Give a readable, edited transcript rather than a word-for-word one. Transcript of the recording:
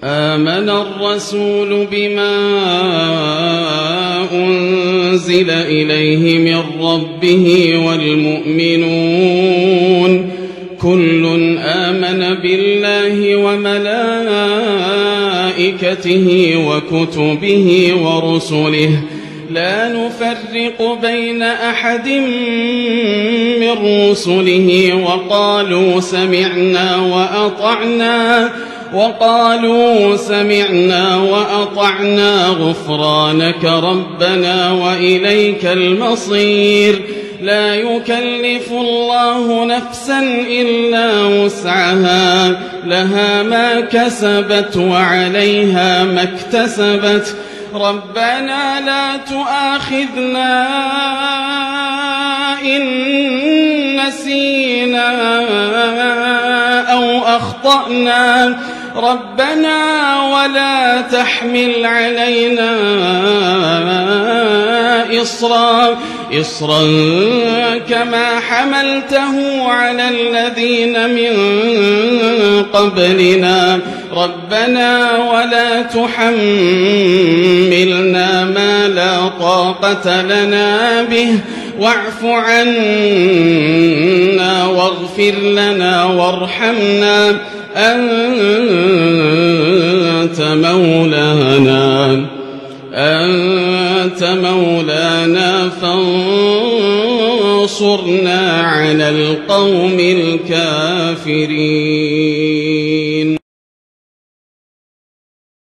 آمن الرسول بما أنزل إليه من ربه والمؤمنون كل آمن بالله وملائكته وكتبه ورسله لا نفرق بين أحد من رسله وقالوا سمعنا وأطعنا غفرانك ربنا وإليك المصير لا يكلف الله نفسا إلا وسعها لها ما كسبت وعليها ما اكتسبت ربنا لا تؤاخذنا إن نسينا أو أخطأنا ربنا ولا تحمل علينا إصرا كما حملته على الذين من قبلنا ربنا ولا تحملنا ما لا طاقة لنا به واعف عنا واغفر لنا وارحمنا أنت مولانا فانصرنا على القوم الكافرين.